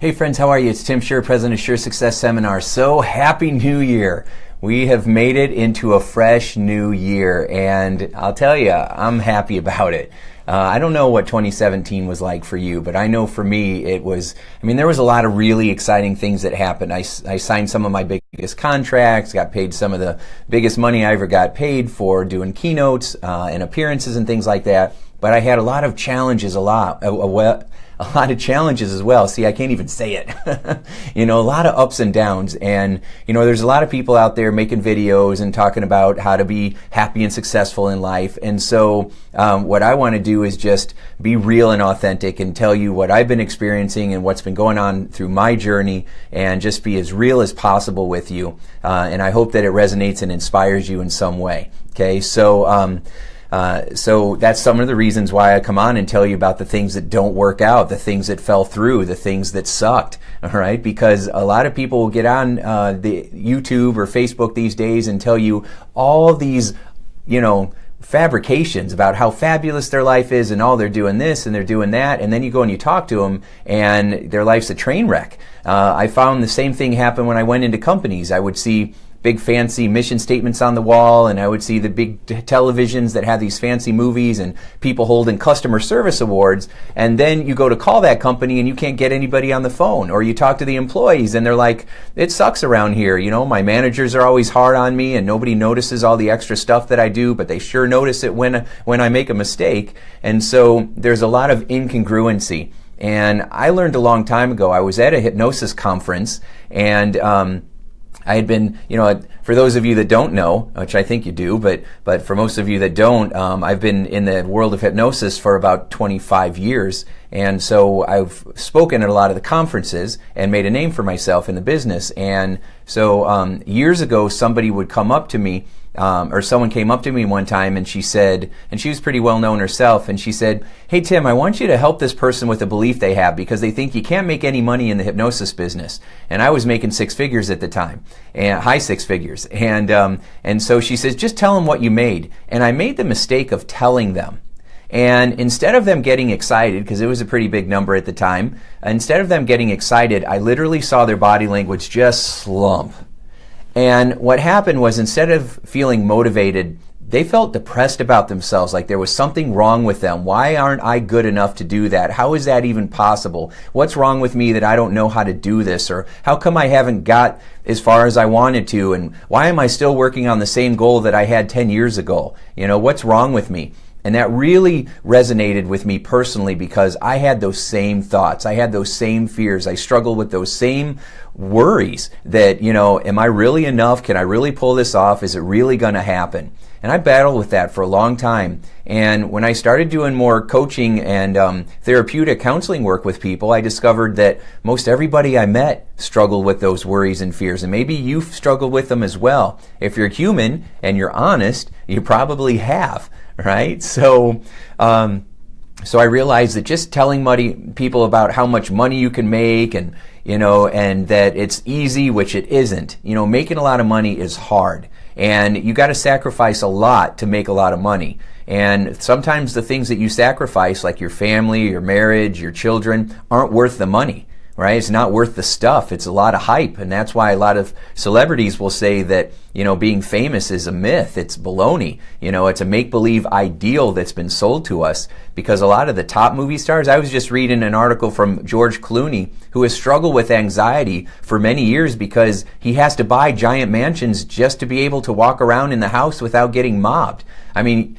Hey friends, how are you? It's Tim Shurr, president of Shurr Success Seminar. So happy New Year. We have made it into a fresh new year, and I'll tell you, I'm happy about it. I don't know what 2017 was like for you, but I know for me it was, there was a lot of really exciting things that happened. I signed some of my biggest contracts, got paid some of the biggest money I ever got paid for doing keynotes and appearances and things like that. But I had a lot of challenges, a lot of challenges as well. See, I can't even say it. A lot of ups and downs. And, there's a lot of people out there making videos and talking about how to be happy and successful in life. And so what I want to do is just be real and authentic and tell you what I've been experiencing and what's been going on through my journey, and just be as real as possible with you. And I hope that it resonates and inspires you in some way. Okay, so that's some of the reasons why I come on and tell you about the things that don't work out, the things that fell through, the things that sucked, all right? Because a lot of people will get on the YouTube or Facebook these days and tell you all these, fabrications about how fabulous their life is, and they're doing this and they're doing that, and then you go and you talk to them and their life's a train wreck. I found the same thing happen when I went into companies. I would see big fancy mission statements on the wall, and I would see the big televisions that have these fancy movies and people holding customer service awards, and then you go to call that company and you can't get anybody on the phone, or you talk to the employees and they're like, it sucks around here, my managers are always hard on me and nobody notices all the extra stuff that I do, but they sure notice it when I make a mistake. And so there's a lot of incongruency. And I learned a long time ago, I was at a hypnosis conference, and I had been, for those of you that don't know, which I think you do, but for most of you that don't, I've been in the world of hypnosis for about 25 years. And so I've spoken at a lot of the conferences and made a name for myself in the business. And so years ago, somebody would come up to me, or someone came up to me one time, and she said, and she was pretty well known herself, and she said, hey Tim, I want you to help this person with a belief they have, because they think you can't make any money in the hypnosis business. And I was making six figures at the time, and high six figures. And so she says, just tell them what you made. And I made the mistake of telling them. And instead of them getting excited, because it was a pretty big number at the time, instead of them getting excited, I literally saw their body language just slump. And what happened was, instead of feeling motivated, they felt depressed about themselves, like there was something wrong with them. Why aren't I good enough to do that? How is that even possible? What's wrong with me that I don't know how to do this? Or how come I haven't got as far as I wanted to? And why am I still working on the same goal that I had 10 years ago? What's wrong with me? And that really resonated with me personally, because I had those same thoughts. I had those same fears. I struggled with those same worries that, am I really enough? Can I really pull this off? Is it really going to happen? And I battled with that for a long time. And when I started doing more coaching and therapeutic counseling work with people, I discovered that most everybody I met struggled with those worries and fears. And maybe you've struggled with them as well. If you're human and you're honest, you probably have, right? So I realized that just telling people about how much money you can make and that it's easy, which it isn't. Making a lot of money is hard. And you got to sacrifice a lot to make a lot of money. And sometimes the things that you sacrifice, like your family, your marriage, your children, aren't worth the money, right? It's not worth the stuff. It's a lot of hype. And that's why a lot of celebrities will say that, being famous is a myth. It's baloney. It's a make-believe ideal that's been sold to us, because a lot of the top movie stars, I was just reading an article from George Clooney, who has struggled with anxiety for many years because he has to buy giant mansions just to be able to walk around in the house without getting mobbed.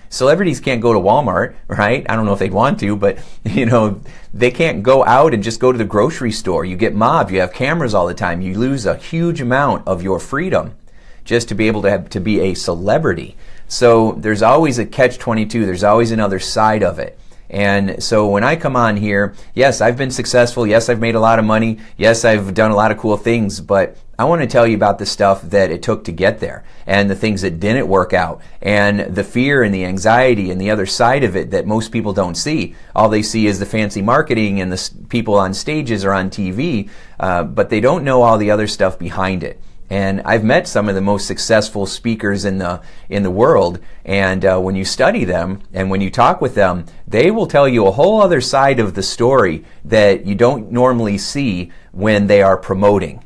Celebrities can't go to Walmart, right? I don't know if they'd want to, but, they can't go out and just go to the grocery store. You get mobbed. You have cameras all the time. You lose a huge amount of your freedom just to be able to be a celebrity. So there's always a catch-22. There's always another side of it. And so when I come on here, yes, I've been successful. Yes, I've made a lot of money. Yes, I've done a lot of cool things, but I want to tell you about the stuff that it took to get there, and the things that didn't work out, and the fear and the anxiety and the other side of it that most people don't see. All they see is the fancy marketing and the people on stages or on TV, but they don't know all the other stuff behind it. And I've met some of the most successful speakers in the world, and when you study them and when you talk with them, they will tell you a whole other side of the story that you don't normally see when they are promoting.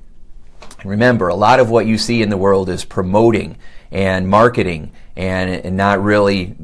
Remember, a lot of what you see in the world is promoting and marketing and not really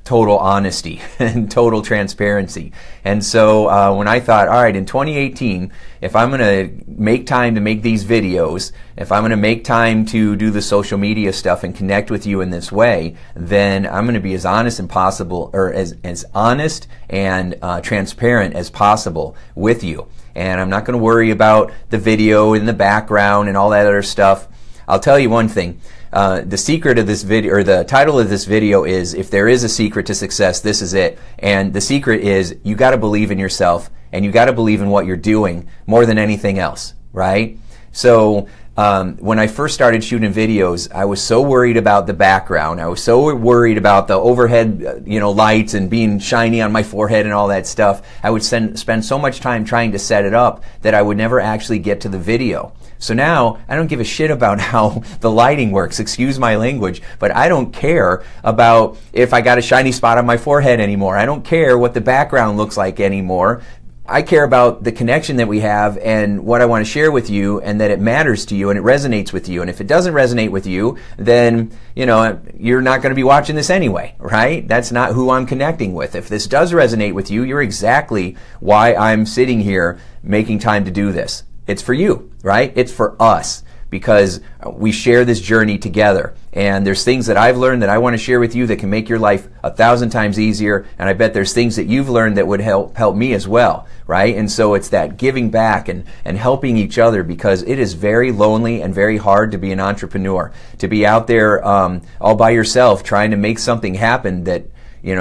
total honesty and total transparency. And so when I thought, all right, in 2018, if I'm going to make time to make these videos, if I'm going to make time to do the social media stuff and connect with you in this way, then I'm going to be as honest and possible, or as honest and transparent as possible with you. And I'm not going to worry about the video in the background and all that other stuff. I'll tell you one thing. The secret of this video, or the title of this video is, if there is a secret to success, this is it. And the secret is, you got to believe in yourself, and you got to believe in what you're doing more than anything else, right? So when I first started shooting videos, I was so worried about the background. I was so worried about the overhead, lights and being shiny on my forehead and all that stuff. I would spend so much time trying to set it up that I would never actually get to the video. So now I don't give a shit about how the lighting works, excuse my language, but I don't care about if I got a shiny spot on my forehead anymore. I don't care what the background looks like anymore. I care about the connection that we have and what I want to share with you, and that it matters to you and it resonates with you. And if it doesn't resonate with you, then, you're not going to be watching this anyway, right? That's not who I'm connecting with. If this does resonate with you, you're exactly why I'm sitting here making time to do this. It's for you, right? It's for us, because we share this journey together. And there's things that I've learned that I want to share with you that can make your life 1,000 times easier. And I bet there's things that you've learned that would help me as well, right? And so it's that giving back and helping each other, because it is very lonely and very hard to be an entrepreneur, to be out there all by yourself trying to make something happen, that,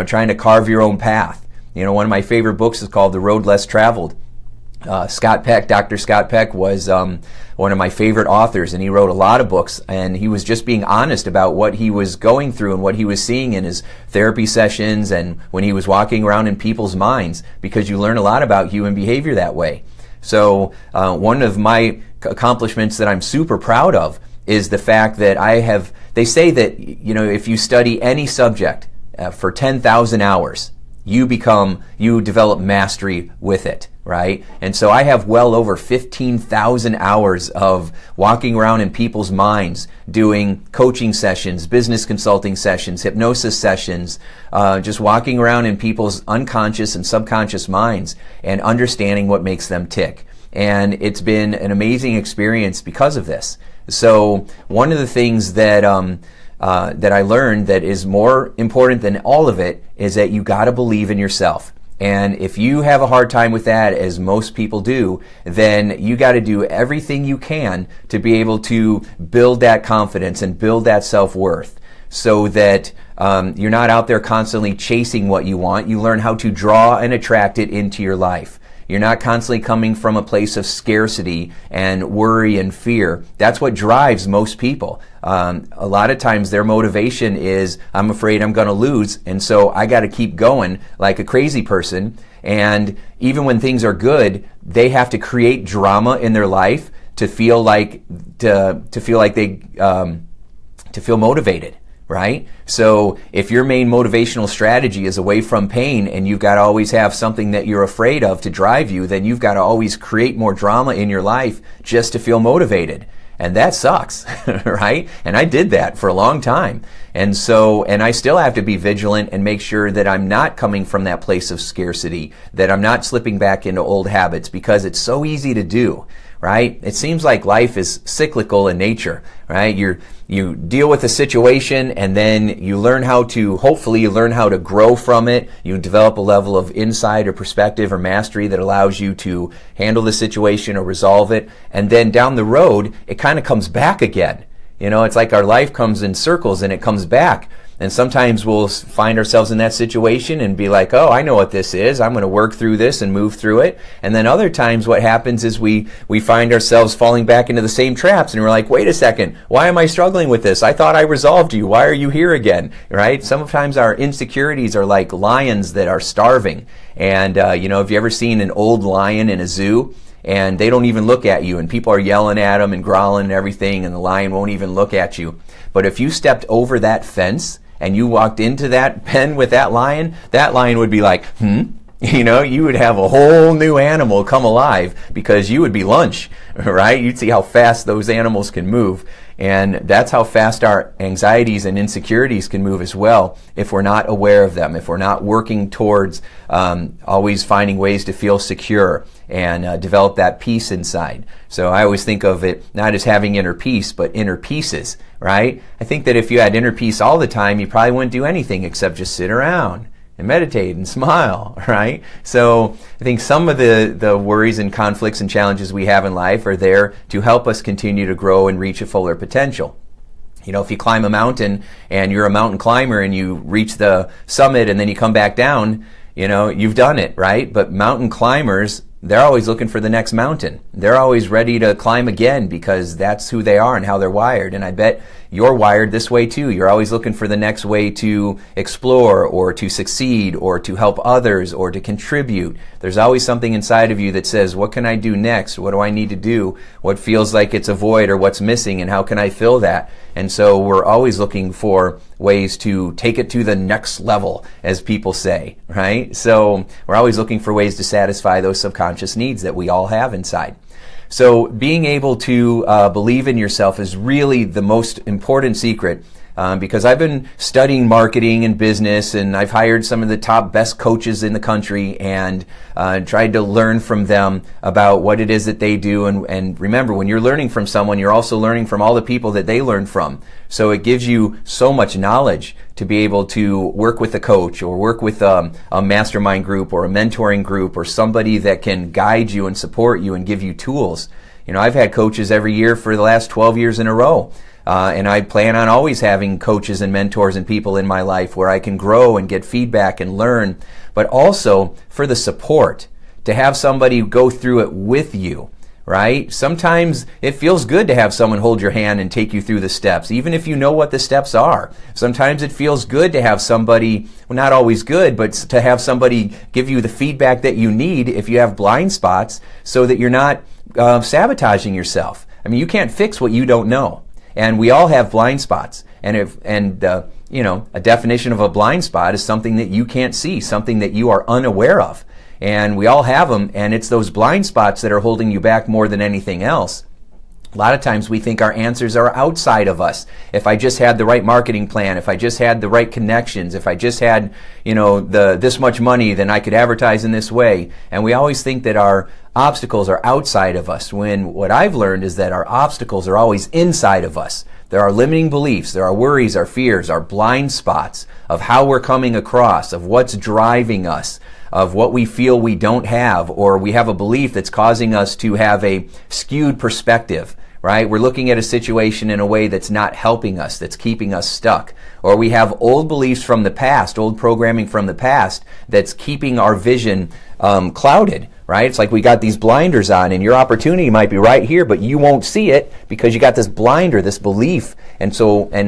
trying to carve your own path. One of my favorite books is called The Road Less Traveled. Dr. Scott Peck was one of my favorite authors, and he wrote a lot of books, and he was just being honest about what he was going through and what he was seeing in his therapy sessions and when he was walking around in people's minds, because you learn a lot about human behavior that way. So one of my accomplishments that I'm super proud of is the fact that they say that, if you study any subject for 10,000 hours, you develop mastery with it, right? And so I have well over 15,000 hours of walking around in people's minds, doing coaching sessions, business consulting sessions, hypnosis sessions, just walking around in people's unconscious and subconscious minds and understanding what makes them tick. And it's been an amazing experience because of this. So one of the things that I learned that is more important than all of it is that you got to believe in yourself. And if you have a hard time with that, as most people do, then you got to do everything you can to be able to build that confidence and build that self-worth, so that you're not out there constantly chasing what you want. You learn how to draw and attract it into your life. You're not constantly coming from a place of scarcity and worry and fear. That's what drives most people. A lot of times their motivation is, I'm afraid I'm going to lose, and so I got to keep going like a crazy person. And even when things are good, they have to create drama in their life to feel motivated. Right? So if your main motivational strategy is away from pain, and you've got to always have something that you're afraid of to drive you, then you've got to always create more drama in your life just to feel motivated. And that sucks, right? And I did that for a long time. And I still have to be vigilant and make sure that I'm not coming from that place of scarcity, that I'm not slipping back into old habits, because it's so easy to do. Right? It seems like life is cyclical in nature, right? You deal with a situation, and then hopefully you learn how to grow from it. You develop a level of insight or perspective or mastery that allows you to handle the situation or resolve it. And then down the road, it kind of comes back again. It's like our life comes in circles and it comes back. And sometimes we'll find ourselves in that situation and be like, oh, I know what this is. I'm going to work through this and move through it. And then other times what happens is we find ourselves falling back into the same traps, and we're like, wait a second, why am I struggling with this? I thought I resolved you. Why are you here again? Right? Sometimes our insecurities are like lions that are starving. And, have you ever seen an old lion in a zoo? and they don't even look at you, and people are yelling at them and growling and everything, and the lion won't even look at you. But if you stepped over that fence and you walked into that pen with that lion would be like, you would have a whole new animal come alive, because you would be lunch, right? You'd see how fast those animals can move. And that's how fast our anxieties and insecurities can move as well, if we're not aware of them, if we're not working towards always finding ways to feel secure and develop that peace inside. So I always think of it not as having inner peace, but inner pieces, right? I think that if you had inner peace all the time, you probably wouldn't do anything except just sit around and meditate and smile, right? So I think some of the worries and conflicts and challenges we have in life are there to help us continue to grow and reach a fuller potential. If you climb a mountain and you're a mountain climber and you reach the summit and then you come back down, you've done it, right? But mountain climbers, they're always looking for the next mountain. They're always ready to climb again, because that's who they are and how they're wired. And I bet you're wired this way too. You're always looking for the next way to explore or to succeed or to help others or to contribute. There's always something inside of you that says, what can I do next? What do I need to do? What feels like it's a void or what's missing, and how can I fill that? And so we're always looking for ways to take it to the next level, as people say, right? So we're always looking for ways to satisfy those subconscious needs that we all have inside. So being able to believe in yourself is really the most important secret, because I've been studying marketing and business, and I've hired some of the top best coaches in the country and tried to learn from them about what it is that they do. And remember, when you're learning from someone, you're also learning from all the people that they learn from. So it gives you so much knowledge to be able to work with a coach or work with a mastermind group or a mentoring group or somebody that can guide you and support you and give you tools. I've had coaches every year for the last 12 years in a row. And I plan on always having coaches and mentors and people in my life where I can grow and get feedback and learn, but also for the support, to have somebody go through it with you, right? Sometimes it feels good to have someone hold your hand and take you through the steps, even if you know what the steps are. Sometimes it feels good to have somebody, well, not always good, but to have somebody give you the feedback that you need if you have blind spots, so that you're not sabotaging yourself. I mean, you can't fix what you don't know. And we all have blind spots. And a definition of a blind spot is something that you can't see, something that you are unaware of. And we all have them, and it's those blind spots that are holding you back more than anything else. A lot of times we think our answers are outside of us. If I just had the right marketing plan, if I just had the right connections, if I just had, this much money, then I could advertise in this way. And we always think that our obstacles are outside of us, when what I've learned is that our obstacles are always inside of us. There are limiting beliefs, there are worries, our fears, our blind spots of how we're coming across, of what's driving us, of what we feel we don't have, or we have a belief that's causing us to have a skewed perspective, right? We're looking at a situation in a way that's not helping us, that's keeping us stuck. Or we have old beliefs from the past, old programming from the past that's keeping our vision clouded, right? It's like we got these blinders on, and your opportunity might be right here, but you won't see it because you got this blinder, this belief. And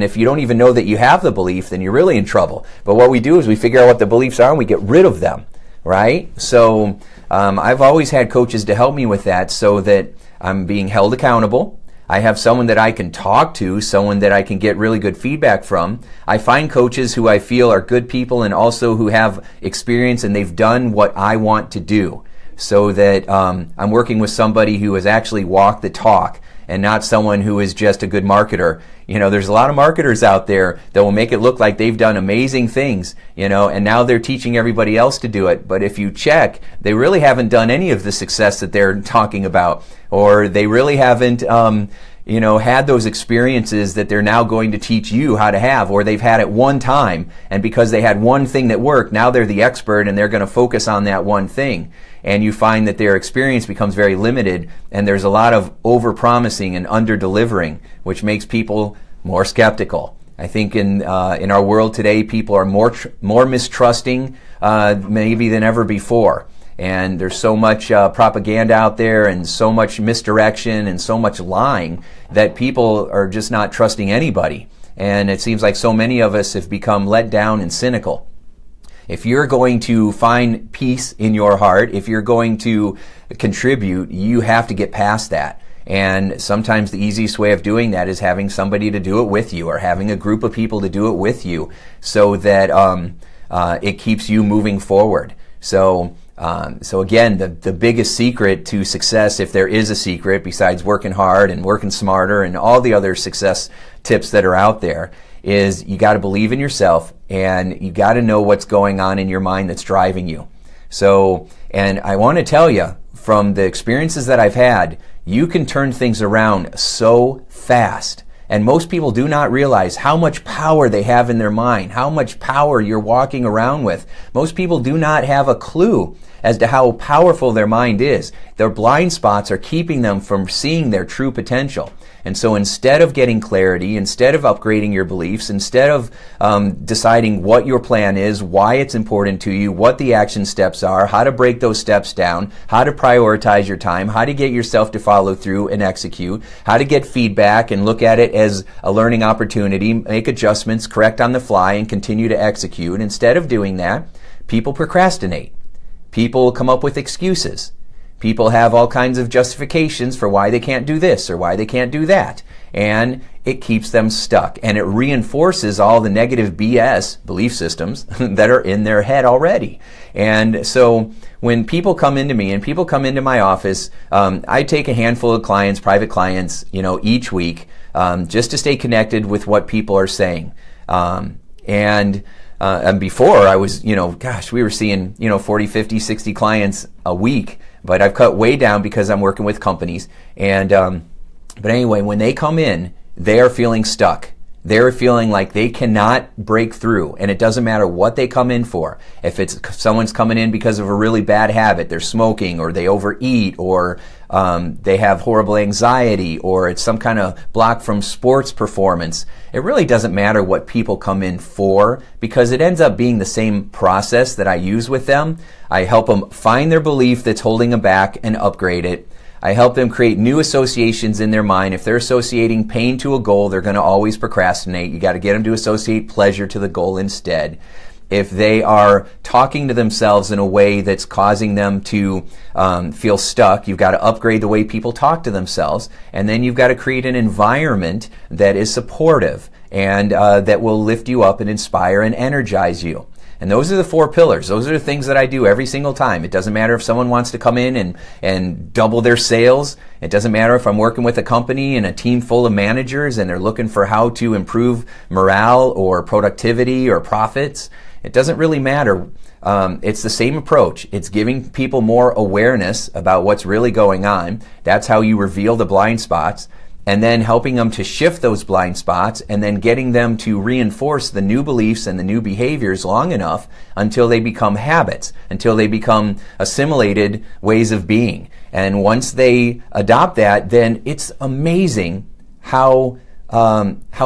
if you don't even know that you have the belief, then you're really in trouble. But what we do is we figure out what the beliefs are and we get rid of them, right? So I've always had coaches to help me with that, so that I'm being held accountable. I have someone that I can talk to, someone that I can get really good feedback from. I find coaches who I feel are good people and also who have experience and they've done what I want to do, so that I'm working with somebody who has actually walked the talk and not someone who is just a good marketer. There's a lot of marketers out there that will make it look like they've done amazing things, and now they're teaching everybody else to do it. But if you check, they really haven't done any of the success that they're talking about, or they really haven't, had those experiences that they're now going to teach you how to have, or they've had it one time, and because they had one thing that worked, now they're the expert and they're going to focus on that one thing. And you find that their experience becomes very limited, and there's a lot of over-promising and under-delivering, which makes people more skeptical. I think in our world today, people are more mistrusting maybe than ever before. And there's so much propaganda out there and so much misdirection and so much lying that people are just not trusting anybody. And it seems like so many of us have become let down and cynical. If you're going to find peace in your heart, if you're going to contribute, you have to get past that. And sometimes the easiest way of doing that is having somebody to do it with you, or having a group of people to do it with you, so that it keeps you moving forward. So again, the biggest secret to success, if there is a secret besides working hard and working smarter and all the other success tips that are out there, is you got to believe in yourself, and you got to know what's going on in your mind that's driving you. So, and I want to tell you, from the experiences that I've had, you can turn things around so fast. And most people do not realize how much power they have in their mind, how much power you're walking around with. Most people do not have a clue as to how powerful their mind is. Their blind spots are keeping them from seeing their true potential. And so instead of getting clarity, instead of upgrading your beliefs, instead of deciding what your plan is, why it's important to you, what the action steps are, how to break those steps down, how to prioritize your time, how to get yourself to follow through and execute, how to get feedback and look at it as a learning opportunity, make adjustments, correct on the fly, and continue to execute. Instead of doing that, people procrastinate. People come up with excuses. People have all kinds of justifications for why they can't do this or why they can't do that. And it keeps them stuck. And it reinforces all the negative BS belief systems that are in their head already. And so when people come into me and people come into my office, I take a handful of clients, private clients, each week, just to stay connected with what people are saying. And before I was, we were seeing, 40, 50, 60 clients a week. But I've cut way down because I'm working with companies. And but anyway, when they come in, they are feeling stuck. They're feeling like they cannot break through, and it doesn't matter what they come in for. If it's someone's coming in because of a really bad habit, they're smoking, or they overeat, or they have horrible anxiety, or it's some kind of block from sports performance. It really doesn't matter what people come in for, because it ends up being the same process that I use with them. I help them find their belief that's holding them back and upgrade it. I help them create new associations in their mind. If they're associating pain to a goal, they're going to always procrastinate. You got to get them to associate pleasure to the goal instead. If they are talking to themselves in a way that's causing them to feel stuck, you've got to upgrade the way people talk to themselves. And then you've got to create an environment that is supportive and that will lift you up and inspire and energize you. And those are the 4 pillars. Those are the things that I do every single time. It doesn't matter if someone wants to come in and double their sales. It doesn't matter if I'm working with a company and a team full of managers and they're looking for how to improve morale or productivity or profits. It doesn't really matter. It's the same approach. It's giving people more awareness about what's really going on. That's how you reveal the blind spots. And then helping them to shift those blind spots, and then getting them to reinforce the new beliefs and the new behaviors long enough until they become habits, until they become assimilated ways of being. And once they adopt that, then it's amazing how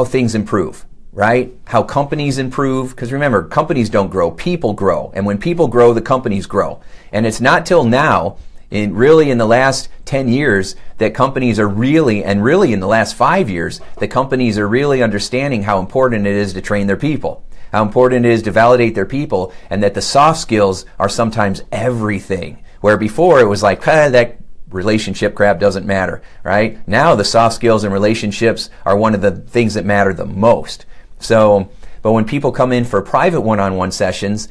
things improve, right? How companies improve. Because remember, companies don't grow, people grow. And when people grow, the companies grow. And it's not till now, in the last 10 years, that companies are really in the last 5 years, that companies are really understanding how important it is to train their people, how important it is to validate their people, and that the soft skills are sometimes everything. Where before it was like, that relationship crap doesn't matter, right? Now the soft skills and relationships are one of the things that matter the most. So, but when people come in for private one-on-one sessions,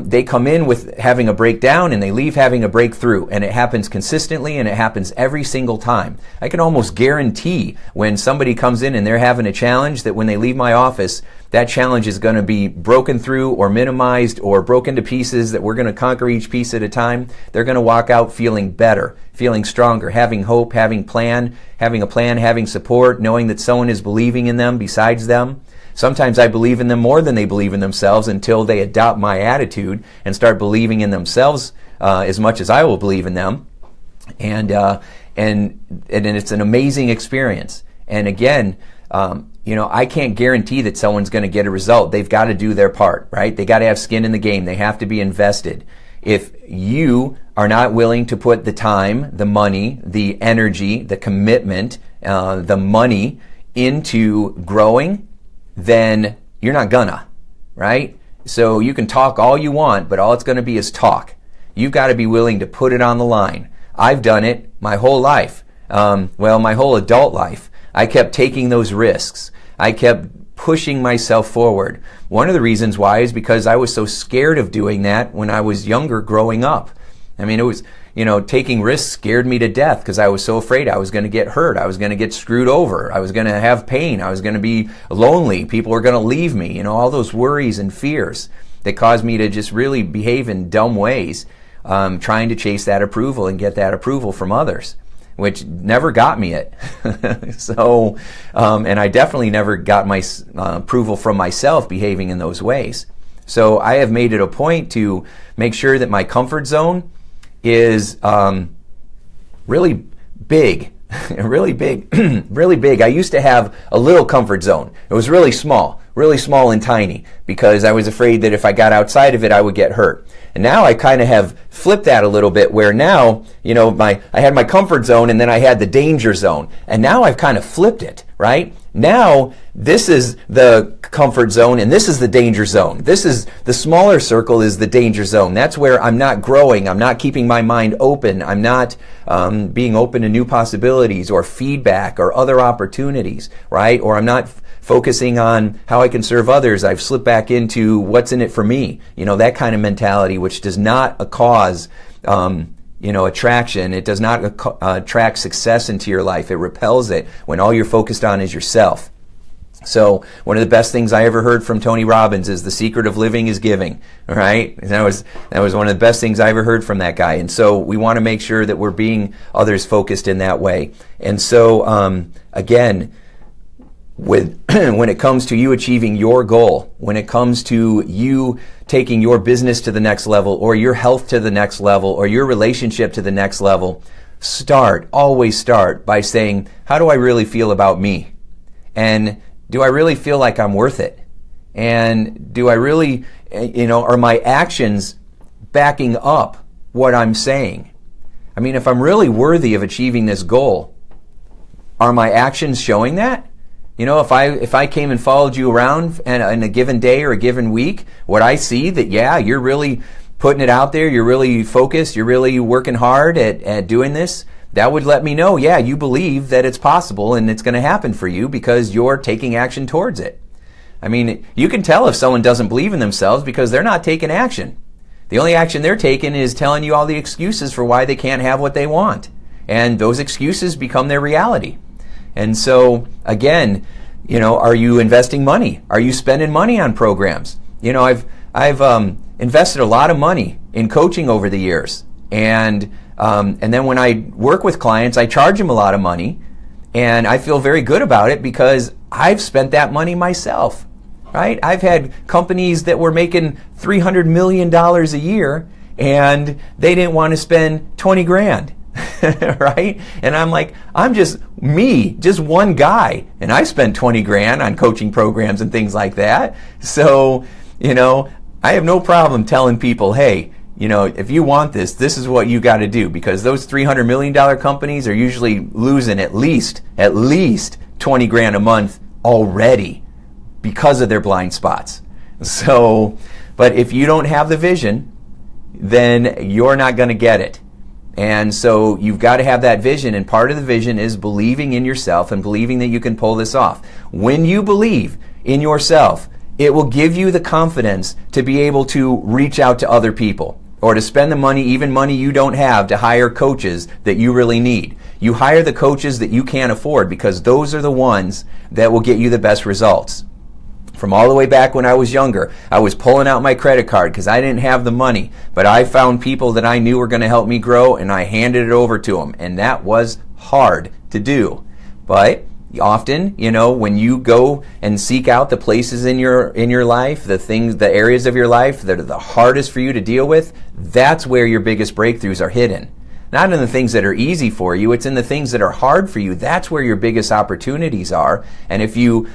they come in with having a breakdown and they leave having a breakthrough, and it happens consistently and it happens every single time. I can almost guarantee when somebody comes in and they're having a challenge that when they leave my office, that challenge is going to be broken through or minimized or broken to pieces, that we're going to conquer each piece at a time. They're going to walk out feeling better, feeling stronger, having hope, having a plan, having support, knowing that someone is believing in them besides them. Sometimes I believe in them more than they believe in themselves until they adopt my attitude and start believing in themselves as much as I will believe in them. And it's an amazing experience. And again, I can't guarantee that someone's going to get a result. They've got to do their part, right? They got to have skin in the game. They have to be invested. If you are not willing to put the time, the money, the energy, the commitment, the money into growing, then you're not gonna, right? So you can talk all you want, but all it's going to be is talk. You've got to be willing to put it on the line. I've done it my whole life. My whole adult life. I kept taking those risks. I kept pushing myself forward. One of the reasons why is because I was so scared of doing that when I was younger growing up. I mean, it was, taking risks scared me to death because I was so afraid I was going to get hurt. I was going to get screwed over. I was going to have pain. I was going to be lonely. People were going to leave me. All those worries and fears that caused me to just really behave in dumb ways, trying to chase that approval and get that approval from others, which never got me it. So, and I definitely never got my approval from myself behaving in those ways. So I have made it a point to make sure that my comfort zone is really big, really big, really big. I used to have a little comfort zone. It was really small and tiny because I was afraid that if I got outside of it, I would get hurt. And now I kind of have flipped that a little bit where now, I had my comfort zone and then I had the danger zone. And now I've kind of flipped it, right? Now this is the comfort zone and this is the danger zone. This is the smaller circle is the danger zone. That's where I'm not growing. I'm not keeping my mind open. I'm not being open to new possibilities or feedback or other opportunities, right? Or I'm not focusing on how I can serve others. I've slipped back into what's in it for me. That kind of mentality, which does not cause attraction. It does not attract success into your life. It repels it when all you're focused on is yourself. So one of the best things I ever heard from Tony Robbins is the secret of living is giving. All right, and that was one of the best things I ever heard from that guy. And so we want to make sure that we're being others focused in that way. And so again, when it comes to you achieving your goal, when it comes to you taking your business to the next level or your health to the next level or your relationship to the next level, always start by saying, how do I really feel about me? And do I really feel like I'm worth it? And do I really, are my actions backing up what I'm saying? I mean, if I'm really worthy of achieving this goal, are my actions showing that? If I came and followed you around in a given day or a given week, would I see that, yeah, you're really putting it out there, you're really focused, you're really working hard at doing this? That would let me know, yeah, you believe that it's possible and it's going to happen for you because you're taking action towards it. I mean, you can tell if someone doesn't believe in themselves because they're not taking action. The only action they're taking is telling you all the excuses for why they can't have what they want. And those excuses become their reality. And so, again, are you investing money? Are you spending money on programs? I've invested a lot of money in coaching over the years. And then when I work with clients, I charge them a lot of money. And I feel very good about it because I've spent that money myself, right? I've had companies that were making $300 million a year and they didn't want to spend 20 grand. Right? And I'm like, I'm just one guy, and I spent 20 grand on coaching programs and things like that. So, I have no problem telling people, hey, if you want this is what you got to do, because those $300 million companies are usually losing at least 20 grand a month already because of their blind spots. So, but if you don't have the vision, then you're not going to get it. And so you've got to have that vision, and part of the vision is believing in yourself and believing that you can pull this off. When you believe in yourself, it will give you the confidence to be able to reach out to other people or to spend the money, even money you don't have, to hire coaches that you really need. You hire the coaches that you can't afford because those are the ones that will get you the best results. From all the way back when I was younger, I was pulling out my credit card because I didn't have the money, but I found people that I knew were going to help me grow, and I handed it over to them, and that was hard to do. But often, when you go and seek out the places in your life, the areas of your life that are the hardest for you to deal with, that's where your biggest breakthroughs are hidden. Not in the things that are easy for you, it's in the things that are hard for you. That's where your biggest opportunities are. And if you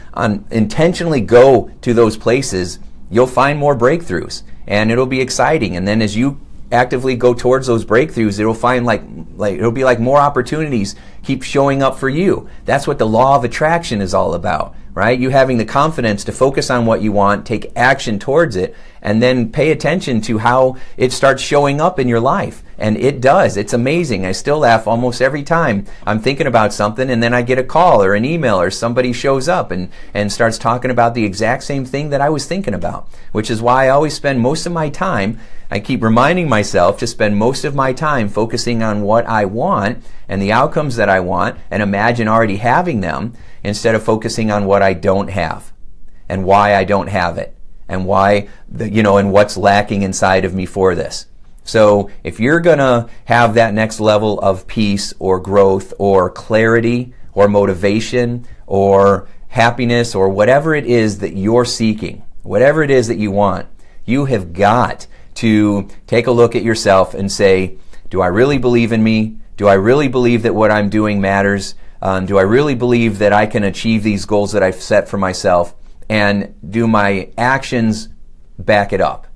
intentionally go to those places, you'll find more breakthroughs, and it'll be exciting. And then as you actively go towards those breakthroughs, it'll be like more opportunities keep showing up for you. That's what the law of attraction is all about. right? You having the confidence to focus on what you want, take action towards it, and then pay attention to how it starts showing up in your life. And it does. It's amazing. I still laugh almost every time I'm thinking about something, and then I get a call or an email or somebody shows up and starts talking about the exact same thing that I was thinking about, which is why I always spend most of my time, I keep reminding myself to spend most of my time focusing on what I want and the outcomes that I want, and imagine already having them, instead of focusing on what I don't have and why I don't have it and why and what's lacking inside of me for this. So if you're gonna have that next level of peace or growth or clarity or motivation or happiness or whatever it is that you're seeking, whatever it is that you want, you have got to take a look at yourself and say, do I really believe in me? Do I really believe that what I'm doing matters? Do I really believe that I can achieve these goals that I've set for myself? And do my actions back it up,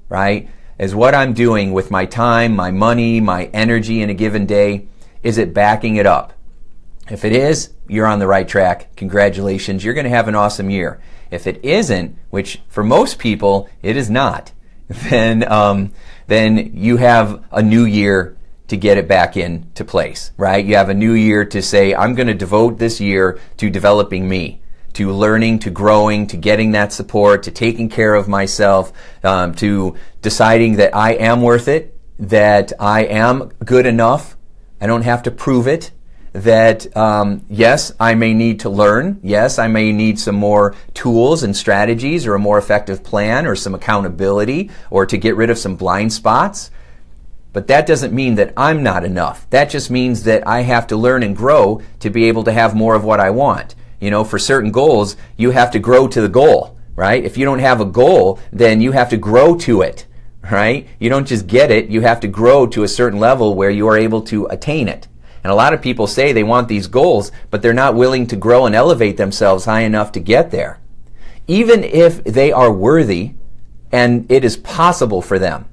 right? Is what I'm doing with my time, my money, my energy in a given day, is it backing it up? If it is, you're on the right track. Congratulations, you're going to have an awesome year. If it isn't, which for most people it is not, then you have a new year to get it back into place, right? You have a new year to say, I'm going to devote this year to developing me, to learning, to growing, to getting that support, to taking care of myself, to deciding that I am worth it, that I am good enough, I don't have to prove it, that yes, I may need to learn, yes, I may need some more tools and strategies or a more effective plan or some accountability or to get rid of some blind spots. But that doesn't mean that I'm not enough. That just means that I have to learn and grow to be able to have more of what I want. For certain goals, you have to grow to the goal, right? If you don't have a goal, then you have to grow to it, right? You don't just get it, you have to grow to a certain level where you are able to attain it. And a lot of people say they want these goals, but they're not willing to grow and elevate themselves high enough to get there. Even if they are worthy and it is possible for them.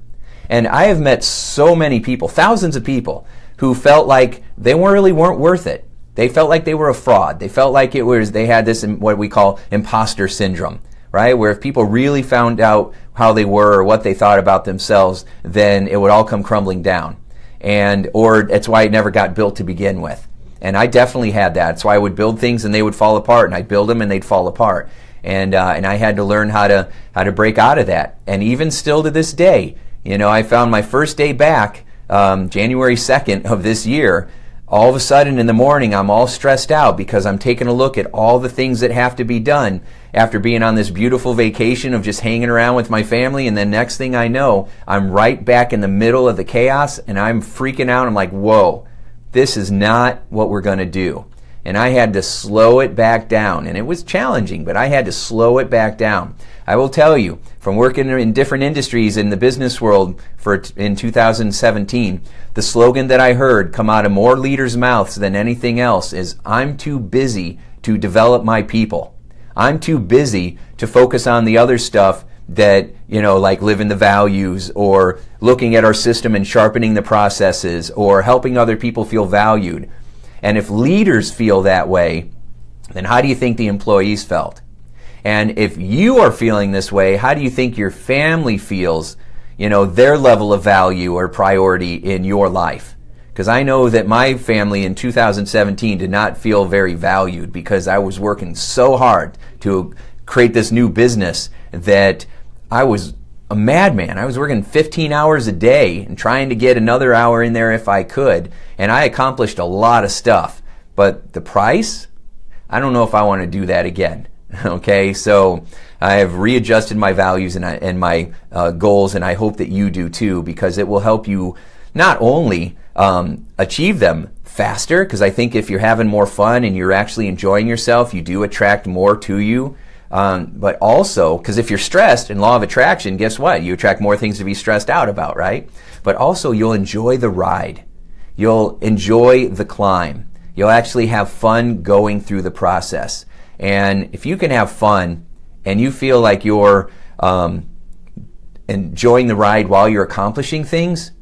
And I have met so many people, thousands of people, who felt like they weren't worth it. They felt like they were a fraud. They felt like they had this, what we call imposter syndrome, right? Where if people really found out how they were or what they thought about themselves, then it would all come crumbling down. Or that's why it never got built to begin with. And I definitely had that. So I would build things and they would fall apart, and I'd build them and they'd fall apart. And I had to learn how to break out of that. And even still to this day, I found my first day back, January 2nd of this year. All of a sudden in the morning, I'm all stressed out because I'm taking a look at all the things that have to be done after being on this beautiful vacation of just hanging around with my family. And then next thing I know, I'm right back in the middle of the chaos and I'm freaking out. I'm like, whoa, this is not what we're going to do. And I had to slow it back down. And it was challenging, but I had to slow it back down. I will tell you, from working in different industries in the business world in 2017, the slogan that I heard come out of more leaders' mouths than anything else is, I'm too busy to develop my people. I'm too busy to focus on the other stuff that, like living the values or looking at our system and sharpening the processes or helping other people feel valued. And if leaders feel that way, then how do you think the employees felt? And if you are feeling this way, how do you think your family feels, their level of value or priority in your life? Because I know that my family in 2017 did not feel very valued because I was working so hard to create this new business that I was a madman. I was working 15 hours a day and trying to get another hour in there if I could. And I accomplished a lot of stuff. But the price? I don't know if I want to do that again. Okay, so I have readjusted my values and my goals, and I hope that you do too, because it will help you not only achieve them faster, because I think if you're having more fun and you're actually enjoying yourself, you do attract more to you, but also, because if you're stressed in law of attraction, guess what? You attract more things to be stressed out about, right? But also you'll enjoy the ride. You'll enjoy the climb. You'll actually have fun going through the process. And if you can have fun and you feel like you're enjoying the ride while you're accomplishing things,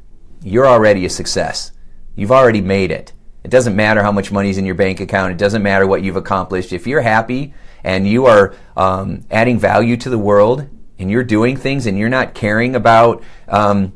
you're already a success. You've already made it. It doesn't matter how much money's in your bank account. It doesn't matter what you've accomplished. If you're happy and you are adding value to the world and you're doing things and you're not caring about, trying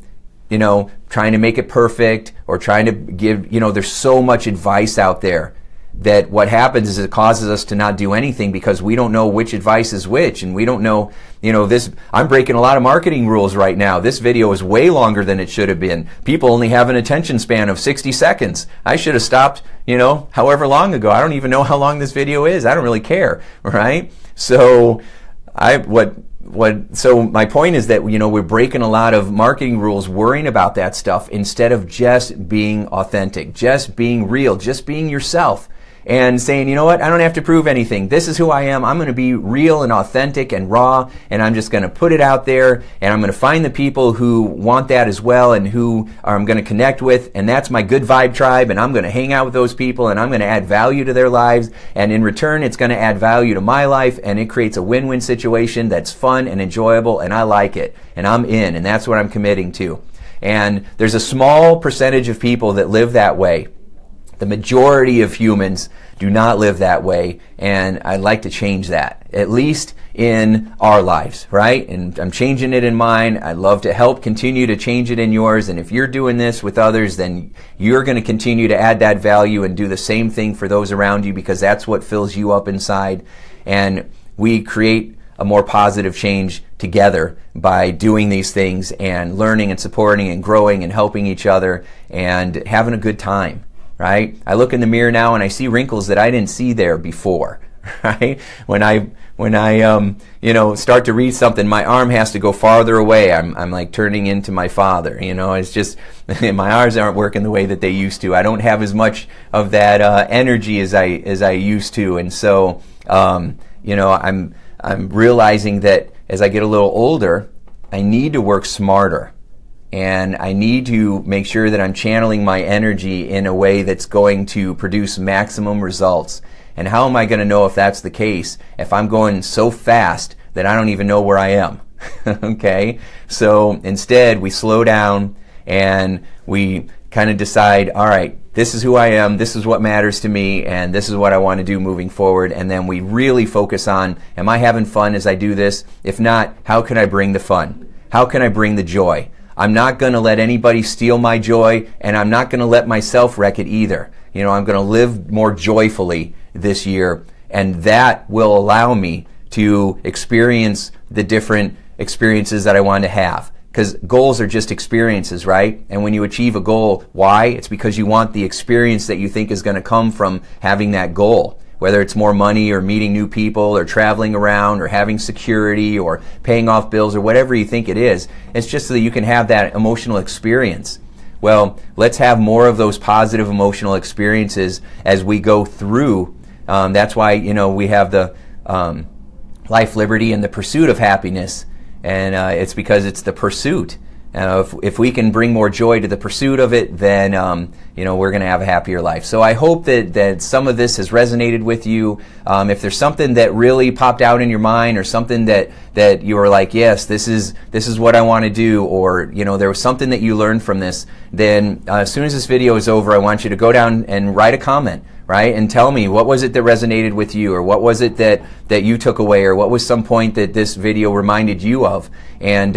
to make it perfect or trying to give, there's so much advice out there that what happens is it causes us to not do anything because we don't know which advice is which, and we don't know, I'm breaking a lot of marketing rules right now. This video is way longer than it should have been. People only have an attention span of 60 seconds. I should have stopped, however long ago. I don't even know how long this video is. I don't really care, right? So so my point is that, we're breaking a lot of marketing rules worrying about that stuff instead of just being authentic, just being real, just being yourself. And saying, you know what, I don't have to prove anything. This is who I am. I'm going to be real and authentic and raw, and I'm just going to put it out there, and I'm going to find the people who want that as well and who I'm going to connect with, and that's my good vibe tribe, and I'm going to hang out with those people, and I'm going to add value to their lives, and in return, it's going to add value to my life, and it creates a win-win situation that's fun and enjoyable, and I like it, and I'm in, and that's what I'm committing to. And there's a small percentage of people that live that way. The majority of humans do not live that way, and I'd like to change that, at least in our lives, right? And I'm changing it in mine. I'd love to help continue to change it in yours, and if you're doing this with others, then you're going to continue to add that value and do the same thing for those around you because that's what fills you up inside, and we create a more positive change together by doing these things and learning and supporting and growing and helping each other and having a good time. Right? I look in the mirror now and I see wrinkles that I didn't see there before. Right? When I start to read something, my arm has to go farther away. I'm like turning into my father. It's just my arms aren't working the way that they used to. I don't have as much of that energy as I used to, and so I'm realizing that as I get a little older, I need to work smarter. And I need to make sure that I'm channeling my energy in a way that's going to produce maximum results. And how am I going to know if that's the case if I'm going so fast that I don't even know where I am? Okay? So instead, we slow down and we kind of decide, all right, this is who I am, this is what matters to me, and this is what I want to do moving forward. And then we really focus on, am I having fun as I do this? If not, how can I bring the fun? How can I bring the joy? I'm not going to let anybody steal my joy, and I'm not going to let myself wreck it either. I'm going to live more joyfully this year, and that will allow me to experience the different experiences that I want to have. Because goals are just experiences, right? And when you achieve a goal, why? It's because you want the experience that you think is going to come from having that goal. Whether it's more money or meeting new people or traveling around or having security or paying off bills or whatever you think it is, it's just so that you can have that emotional experience. Well, let's have more of those positive emotional experiences as we go through. That's why, we have the life, liberty, and the pursuit of happiness. And it's because it's the pursuit. If we can bring more joy to the pursuit of it, then we're going to have a happier life. So I hope that some of this has resonated with you. If there's something that really popped out in your mind, or something that you were like, yes, this is what I want to do, or there was something that you learned from this, then as soon as this video is over, I want you to go down and write a comment. Right? And tell me, what was it that resonated with you, or what was it that you took away, or what was some point that this video reminded you of, and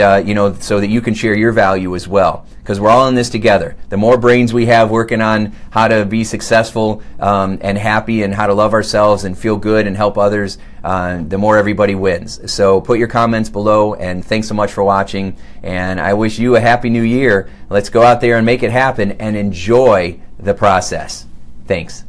so that you can share your value as well, because we're all in this together. The more brains we have working on how to be successful and happy, and how to love ourselves and feel good and help others, the more everybody wins. So put your comments below, and thanks so much for watching, and I wish you a happy new year. Let's go out there and make it happen and enjoy the process. Thanks.